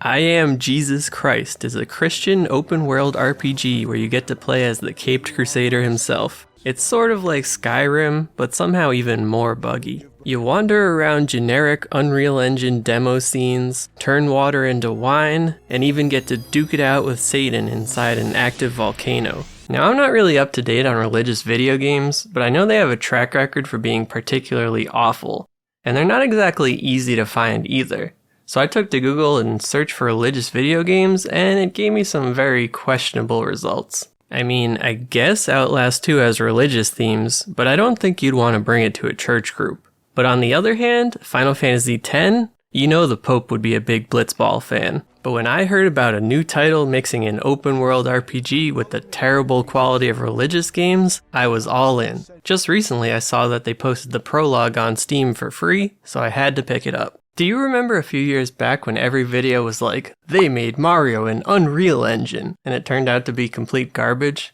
I Am Jesus Christ is a Christian open-world RPG where you get to play as the Caped Crusader himself. It's sort of like Skyrim, but somehow even more buggy. You wander around generic Unreal Engine demo scenes, turn water into wine, and even get to duke it out with Satan inside an active volcano. Now, I'm not really up to date on religious video games, but I know they have a track record for being particularly awful, and they're not exactly easy to find either. So I took to Google and searched for religious video games, and it gave me some very questionable results. I mean, I guess Outlast 2 has religious themes, but I don't think you'd want to bring it to a church group. But on the other hand, Final Fantasy X, you know the Pope would be a big Blitzball fan. But when I heard about a new title mixing an open-world RPG with the terrible quality of religious games, I was all in. Just recently I saw that they posted the prologue on Steam for free, so I had to pick it up. Do you remember a few years back when every video was like, they made Mario in Unreal Engine, and it turned out to be complete garbage?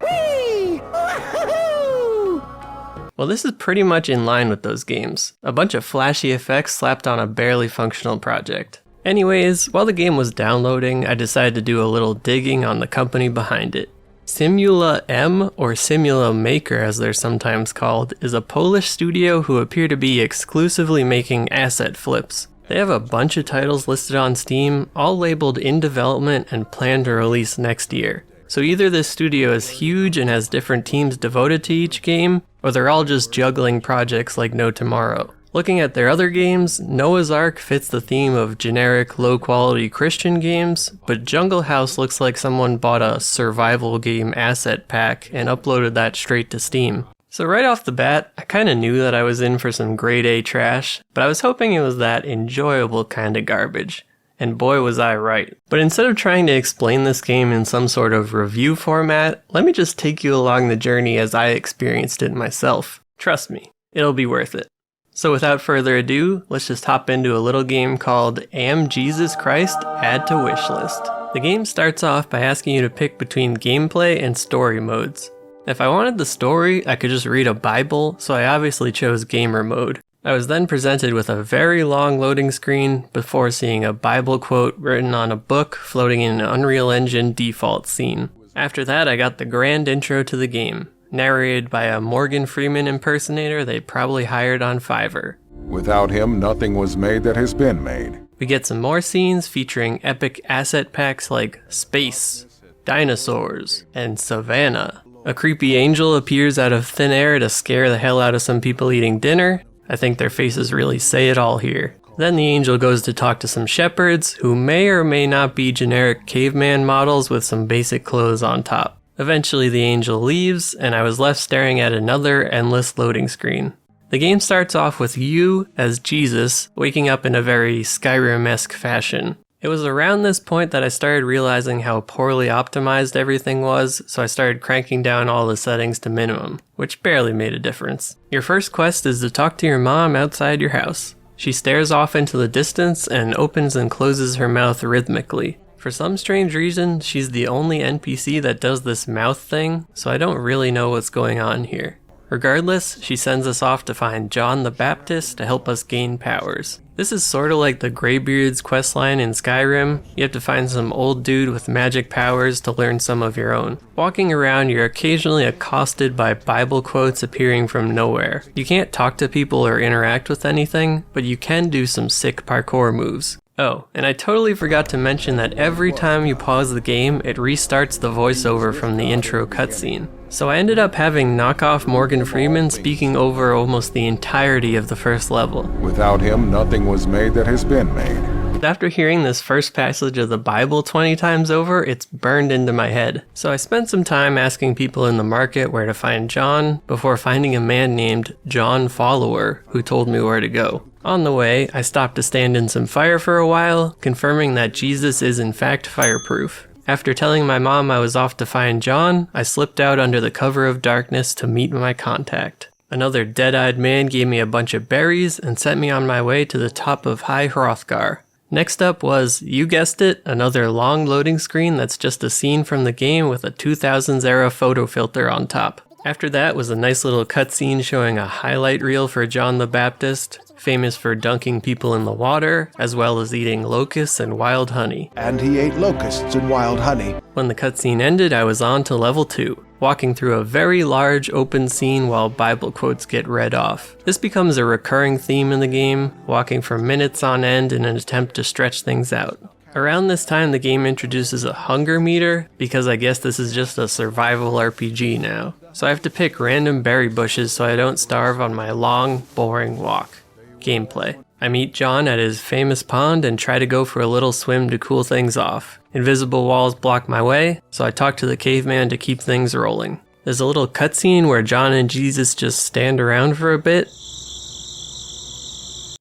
Well, this is pretty much in line with those games. A bunch of flashy effects slapped on a barely functional project. Anyways, while the game was downloading, I decided to do a little digging on the company behind it. Simula M, or Simula Maker as they're sometimes called, is a Polish studio who appear to be exclusively making asset flips. They have a bunch of titles listed on Steam, all labeled in development and planned to release next year. So either this studio is huge and has different teams devoted to each game, or they're all just juggling projects like no tomorrow. Looking at their other games, Noah's Ark fits the theme of generic, low-quality Christian games, but Jungle House looks like someone bought a survival game asset pack and uploaded that straight to Steam. So right off the bat, I kinda knew that I was in for some grade A trash, but I was hoping it was that enjoyable kinda garbage. And boy was I right. But instead of trying to explain this game in some sort of review format, let me just take you along the journey as I experienced it myself. Trust me, it'll be worth it. So without further ado, let's just hop into a little game called Am Jesus Christ? Add to Wishlist. The game starts off by asking you to pick between gameplay and story modes. If I wanted the story, I could just read a Bible, so I obviously chose gamer mode. I was then presented with a very long loading screen before seeing a Bible quote written on a book floating in an Unreal Engine default scene. After that, I got the grand intro to the game, narrated by a Morgan Freeman impersonator they probably hired on Fiverr. Without him, nothing was made that has been made. We get some more scenes featuring epic asset packs like space, dinosaurs, and savannah. A creepy angel appears out of thin air to scare the hell out of some people eating dinner. I think their faces really say it all here. Then the angel goes to talk to some shepherds, who may or may not be generic caveman models with some basic clothes on top. Eventually the angel leaves, and I was left staring at another endless loading screen. The game starts off with you, as Jesus, waking up in a very Skyrim-esque fashion. It was around this point that I started realizing how poorly optimized everything was, so I started cranking down all the settings to minimum, which barely made a difference. Your first quest is to talk to your mom outside your house. She stares off into the distance and opens and closes her mouth rhythmically. For some strange reason, she's the only NPC that does this mouth thing, so I don't really know what's going on here. Regardless, she sends us off to find John the Baptist to help us gain powers. This is sorta like the Greybeard's questline in Skyrim. You have to find some old dude with magic powers to learn some of your own. Walking around, you're occasionally accosted by Bible quotes appearing from nowhere. You can't talk to people or interact with anything, but you can do some sick parkour moves. Oh, and I totally forgot to mention that every time you pause the game, it restarts the voiceover from the intro cutscene. So I ended up having knockoff Morgan Freeman speaking over almost the entirety of the first level. Without him, nothing was made that has been made. After hearing this first passage of the Bible 20 times over, it's burned into my head. So I spent some time asking people in the market where to find John, before finding a man named John Follower, who told me where to go. On the way, I stopped to stand in some fire for a while, confirming that Jesus is in fact fireproof. After telling my mom I was off to find John, I slipped out under the cover of darkness to meet my contact. Another dead-eyed man gave me a bunch of berries and sent me on my way to the top of High Hrothgar. Next up was, you guessed it, another long loading screen that's just a scene from the game with a 2000s era photo filter on top. After that was a nice little cutscene showing a highlight reel for John the Baptist. famous for dunking people in the water, as well as eating locusts and wild honey. And he ate locusts and wild honey. When the cutscene ended, I was on to level 2, walking through a very large open scene while Bible quotes get read off. This becomes a recurring theme in the game, walking for minutes on end in an attempt to stretch things out. Around this time, the game introduces a hunger meter, because I guess this is just a survival RPG now. So I have to pick random berry bushes so I don't starve on my long, boring walk. Gameplay. I meet John at his famous pond and try to go for a little swim to cool things off. Invisible walls block my way, so I talk to the caveman to keep things rolling. There's a little cutscene where John and Jesus just stand around for a bit,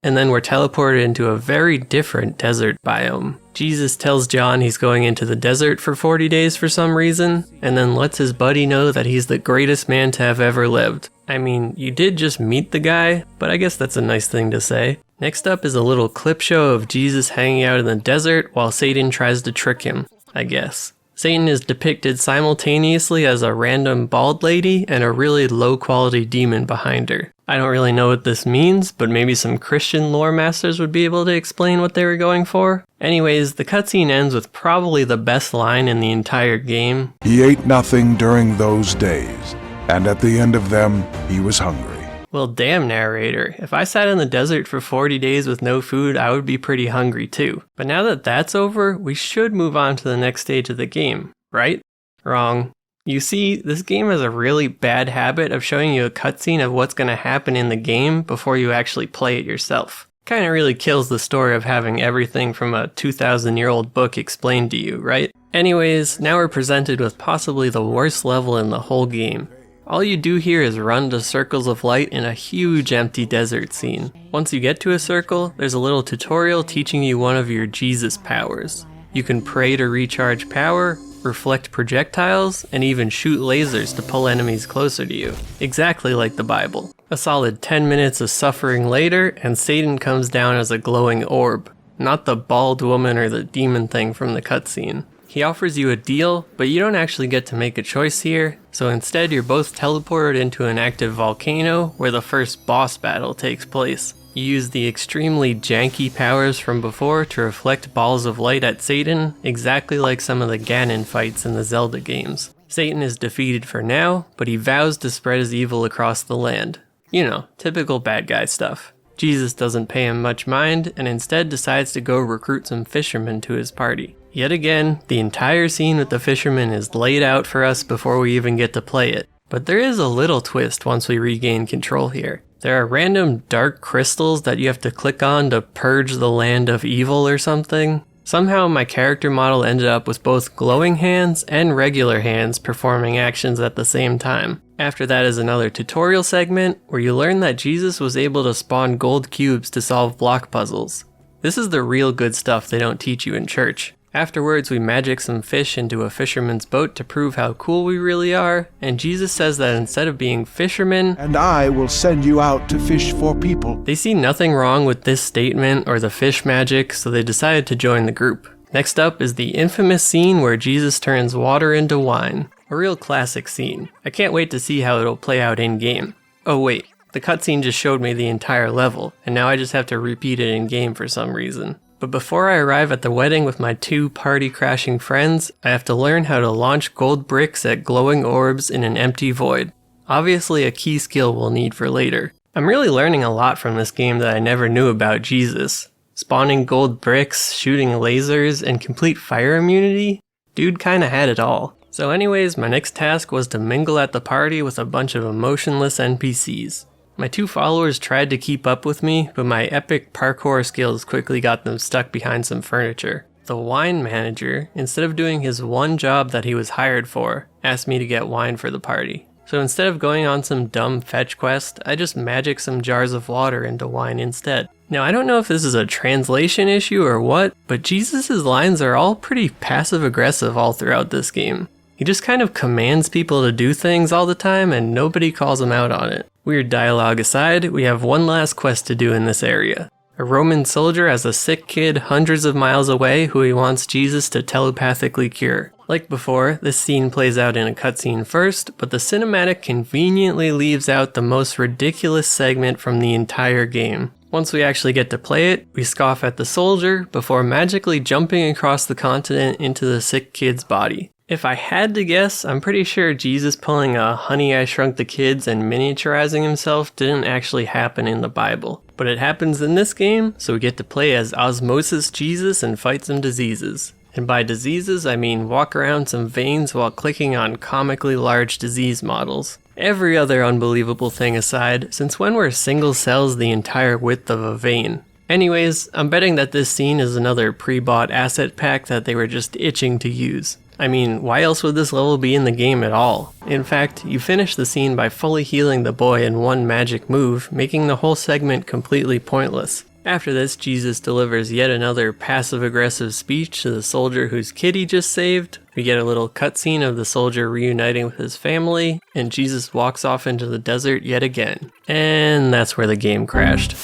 and then we're teleported into a very different desert biome. Jesus tells John he's going into the desert for 40 days for some reason, and then lets his buddy know that he's the greatest man to have ever lived. I mean, you did just meet the guy, but I guess that's a nice thing to say. Next up is a little clip show of Jesus hanging out in the desert while Satan tries to trick him, I guess. Satan is depicted simultaneously as a random bald lady and a really low-quality demon behind her. I don't really know what this means, but maybe some Christian lore masters would be able to explain what they were going for. Anyways, the cutscene ends with probably the best line in the entire game. He ate nothing during those days, and at the end of them, he was hungry. Well, damn, narrator. If I sat in the desert for 40 days with no food, I would be pretty hungry too. But now that that's over, we should move on to the next stage of the game, right? Wrong. You see, this game has a really bad habit of showing you a cutscene of what's going to happen in the game before you actually play it yourself. Kinda really kills the story of having everything from a 2,000-year-old book explained to you, right? Anyways, now we're presented with possibly the worst level in the whole game. All you do here is run to circles of light in a huge empty desert scene. Once you get to a circle, there's a little tutorial teaching you one of your Jesus powers. You can pray to recharge power, reflect projectiles, and even shoot lasers to pull enemies closer to you. Exactly like the Bible. A solid 10 minutes of suffering later, and Satan comes down as a glowing orb. Not the bald woman or the demon thing from the cutscene. He offers you a deal, but you don't actually get to make a choice here, so instead you're both teleported into an active volcano where the first boss battle takes place. You use the extremely janky powers from before to reflect balls of light at Satan, exactly like some of the Ganon fights in the Zelda games. Satan is defeated for now, but he vows to spread his evil across the land. You know, typical bad guy stuff. Jesus doesn't pay him much mind, and instead decides to go recruit some fishermen to his party. Yet again, the entire scene with the fishermen is laid out for us before we even get to play it. But there is a little twist once we regain control here. There are random dark crystals that you have to click on to purge the land of evil or something. Somehow my character model ended up with both glowing hands and regular hands performing actions at the same time. After that is another tutorial segment where you learn that Jesus was able to spawn gold cubes to solve block puzzles. This is the real good stuff they don't teach you in church. Afterwards, we magic some fish into a fisherman's boat to prove how cool we really are, and Jesus says that instead of being fishermen, and I will send you out to fish for people. They see nothing wrong with this statement or the fish magic, so they decided to join the group. Next up is the infamous scene where Jesus turns water into wine. A real classic scene. I can't wait to see how it'll play out in-game. Oh wait, the cutscene just showed me the entire level, and now I just have to repeat it in-game for some reason. But before I arrive at the wedding with my two party-crashing friends, I have to learn how to launch gold bricks at glowing orbs in an empty void. Obviously a key skill we'll need for later. I'm really learning a lot from this game that I never knew about Jesus. Spawning gold bricks, shooting lasers, and complete fire immunity? Dude kinda had it all. So anyways, my next task was to mingle at the party with a bunch of emotionless NPCs. My two followers tried to keep up with me, but my epic parkour skills quickly got them stuck behind some furniture. The wine manager, instead of doing his one job that he was hired for, asked me to get wine for the party. So instead of going on some dumb fetch quest, I just magic some jars of water into wine instead. Now I don't know if this is a translation issue or what, but Jesus' lines are all pretty passive-aggressive all throughout this game. He just kind of commands people to do things all the time and nobody calls him out on it. Weird dialogue aside, we have one last quest to do in this area. A Roman soldier has a sick kid hundreds of miles away who he wants Jesus to telepathically cure. Like before, this scene plays out in a cutscene first, but the cinematic conveniently leaves out the most ridiculous segment from the entire game. Once we actually get to play it, we scoff at the soldier before magically jumping across the continent into the sick kid's body. If I had to guess, I'm pretty sure Jesus pulling a Honey, I Shrunk the Kids and miniaturizing himself didn't actually happen in the Bible. But it happens in this game, so we get to play as Osmosis Jesus and fight some diseases. And by diseases, I mean walk around some veins while clicking on comically large disease models. Every other unbelievable thing aside, since when were single cells the entire width of a vein? Anyways, I'm betting that this scene is another pre-bought asset pack that they were just itching to use. I mean, why else would this level be in the game at all? In fact, you finish the scene by fully healing the boy in one magic move, making the whole segment completely pointless. After this, Jesus delivers yet another passive-aggressive speech to the soldier whose kid he just saved. We get a little cutscene of the soldier reuniting with his family, and Jesus walks off into the desert yet again. And that's where the game crashed.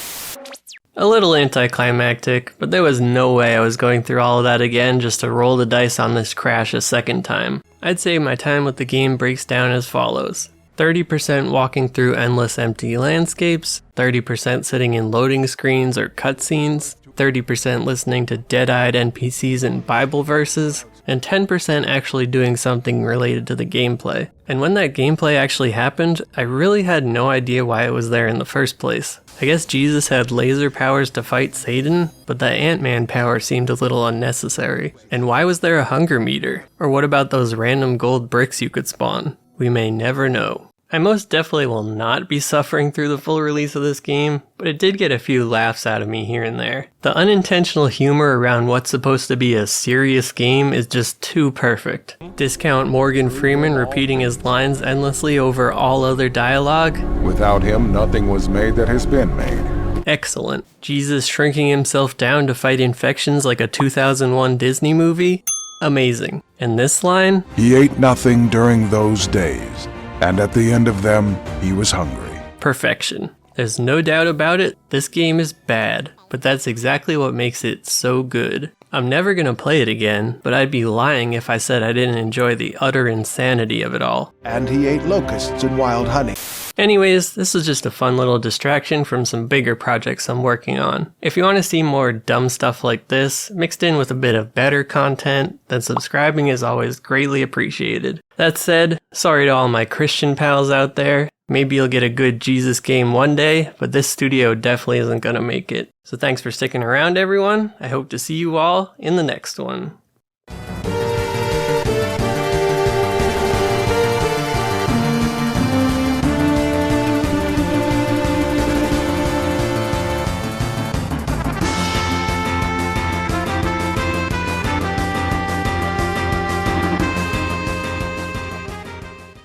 A little anticlimactic, but there was no way I was going through all of that again just to roll the dice on this crash a second time. I'd say my time with the game breaks down as follows. 30% walking through endless empty landscapes, 30% sitting in loading screens or cutscenes, 30% listening to dead-eyed NPCs and Bible verses, and 10% actually doing something related to the gameplay. And when that gameplay actually happened, I really had no idea why it was there in the first place. I guess Jesus had laser powers to fight Satan, but that Ant-Man power seemed a little unnecessary. And why was there a hunger meter? Or what about those random gold bricks you could spawn? We may never know. I most definitely will not be suffering through the full release of this game, but it did get a few laughs out of me here and there. The unintentional humor around what's supposed to be a serious game is just too perfect. Discount Morgan Freeman repeating his lines endlessly over all other dialogue. Without him, nothing was made that has been made. Excellent. Jesus shrinking himself down to fight infections like a 2001 Disney movie. Amazing. And this line? He ate nothing during those days, and at the end of them, he was hungry. Perfection. There's no doubt about it, this game is bad, but that's exactly what makes it so good. I'm never gonna play it again, but I'd be lying if I said I didn't enjoy the utter insanity of it all. And he ate locusts and wild honey. Anyways, this is just a fun little distraction from some bigger projects I'm working on. If you want to see more dumb stuff like this, mixed in with a bit of better content, then subscribing is always greatly appreciated. That said, sorry to all my Christian pals out there. Maybe you'll get a good Jesus game one day, but this studio definitely isn't gonna make it. So thanks for sticking around, everyone. I hope to see you all in the next one.